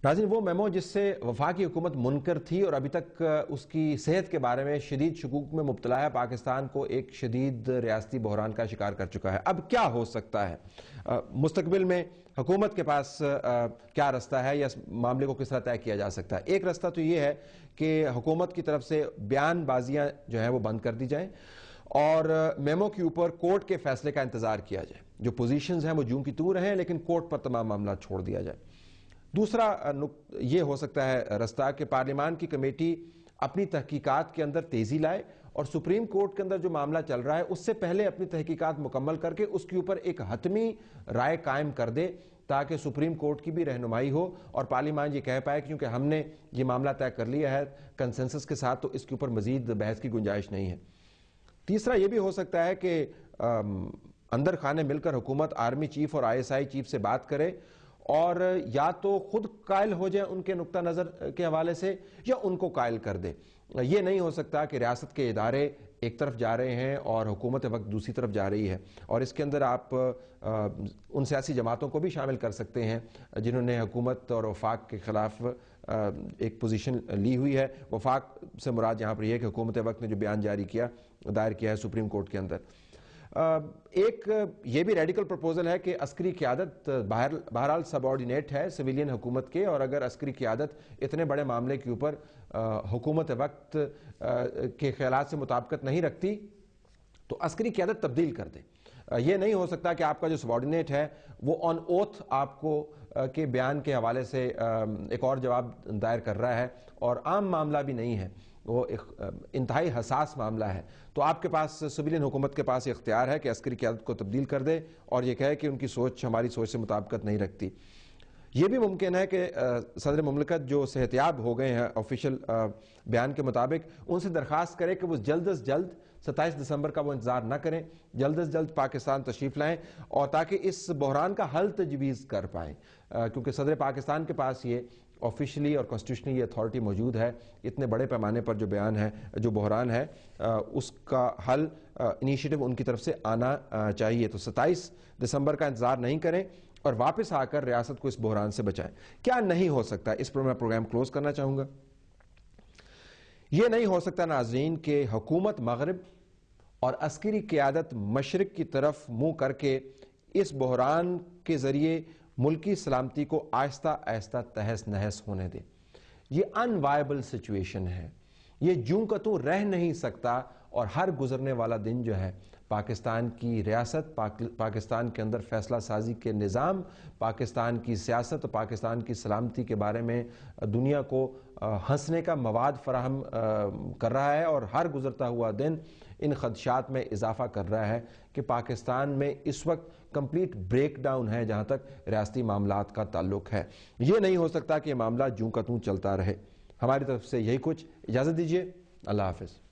नाज़रीन, वो मेमो जिससे वफाकी हुकूमत मुनकर थी और अभी तक उसकी सेहत के बारे में शदीद शकूक में मुब्तला है, पाकिस्तान को एक शदीद रियासती बहरान का शिकार कर चुका है। अब क्या हो सकता है मुस्तकबिल में, हुकूमत के पास क्या रास्ता है या इस मामले को किस तरह तय किया जा सकता है? एक रास्ता तो ये है कि हुकूमत की तरफ से बयानबाजियाँ जो हैं वो बंद कर दी जाएँ और मेमो के ऊपर कोर्ट के फैसले का इंतज़ार किया जाए। जो पोजीशंस हैं वो यूं की त्यों रहें, लेकिन कोर्ट पर तमाम मामला छोड़ दिया जाए। दूसरा ये हो सकता है रास्ता कि पार्लियामान की कमेटी अपनी तहकीकात के अंदर तेजी लाए और सुप्रीम कोर्ट के अंदर जो मामला चल रहा है उससे पहले अपनी तहकीकात मुकम्मल करके उसके ऊपर एक हतमी राय कायम कर दे, ताकि सुप्रीम कोर्ट की भी रहनुमाई हो और पार्लियामान ये कह पाए क्योंकि हमने ये मामला तय कर लिया है कंसेंसस के साथ, तो इसके ऊपर मजीद बहस की गुंजाइश नहीं है। तीसरा ये भी हो सकता है कि अंदर खाने मिलकर हुकूमत आर्मी चीफ और ISI चीफ से बात करे और या तो खुद कायल हो जाए उनके नुक्ता नज़र के हवाले से या उनको कायल कर दे। ये नहीं हो सकता कि रियासत के इदारे एक तरफ जा रहे हैं और हुकूमत वक्त दूसरी तरफ जा रही है। और इसके अंदर आप उन सियासी जमातों को भी शामिल कर सकते हैं जिन्होंने हुकूमत और वफाक के ख़िलाफ़ एक पोजीशन ली हुई है। वफाक से मुराद यहाँ पर यह है कि हुकूमत वक्त ने जो बयान जारी किया, दायर किया है सुप्रीम कोर्ट के अंदर। एक ये भी रेडिकल प्रपोजल है कि अस्करी क़यादत बहरहाल सबऑर्डिनेट है सिविलियन हुकूमत के, और अगर अस्करी क़यादत इतने बड़े मामले के ऊपर हुकूमत वक्त के ख़यालात से मुताबिकत नहीं रखती तो अस्करी क़यादत तब्दील कर दे। ये नहीं हो सकता कि आपका जो सबऑर्डिनेट है वो ऑन ओथ आपको के बयान के हवाले से एक और जवाब दायर कर रहा है और आम मामला भी नहीं है, वो एक इंतहाई हसास मामला है। तो आपके पास सिविलियन हुकूमत के पास इख्तियार है कि अस्करी क़यादत को तब्दील कर दे और ये कहे कि उनकी सोच हमारी सोच से मुताबिकत नहीं रखती। ये भी मुमकिन है कि सदर मुमलिकत जो सेहतियाब हो गए हैं ऑफिशियल बयान के मुताबिक, उनसे दरख्वास्त करें कि वो जल्द अज जल्द 27 दिसंबर का वो इंतज़ार न करें, जल्द अज जल्द पाकिस्तान तशरीफ़ लाएँ और ताकि इस बहरान का हल तजवीज़ कर पाएँ, क्योंकि सदर पाकिस्तान के पास ये ऑफिशियली और कॉन्स्टिट्यूशनली अथॉरिटी मौजूद है। इतने बड़े पैमाने पर जो बयान है, जो बहरान है, उसका हल इनिशिएटिव उनकी तरफ से आना चाहिए। तो 27 दिसंबर का इंतज़ार नहीं करें और वापस आकर रियासत को इस बहरान से बचाएं। क्या नहीं हो सकता? इस पर मैं प्रोग्राम क्लोज करना चाहूँगा। ये नहीं हो सकता नाज़रीन कि हुकूमत मगरिब और अस्करी क़यादत मशरिक की तरफ मुँह करके इस बहरान के ज़रिए मुल्की सलामती को आहिस्ता आहिस्ता तहस नहस होने दे। ये अनवायबल सिचुएशन है, ये जूं का तू रह नहीं सकता और हर गुजरने वाला दिन जो है पाकिस्तान की रियासत, पाकिस्तान के अंदर फैसला साजी के निज़ाम, पाकिस्तान की सियासत और पाकिस्तान की सलामती के बारे में दुनिया को हंसने का मवाद फराहम कर रहा है और हर गुजरता हुआ दिन इन खदशात में इजाफा कर रहा है कि पाकिस्तान में इस वक्त कंप्लीट ब्रेक डाउन है जहाँ तक रियासती मामलात का ताल्लुक है। ये नहीं हो सकता कि ये मामला जूं का तूं चलता रहे। हमारी तरफ से यही कुछ, इजाज़त दीजिए, अल्लाह हाफ़िज़।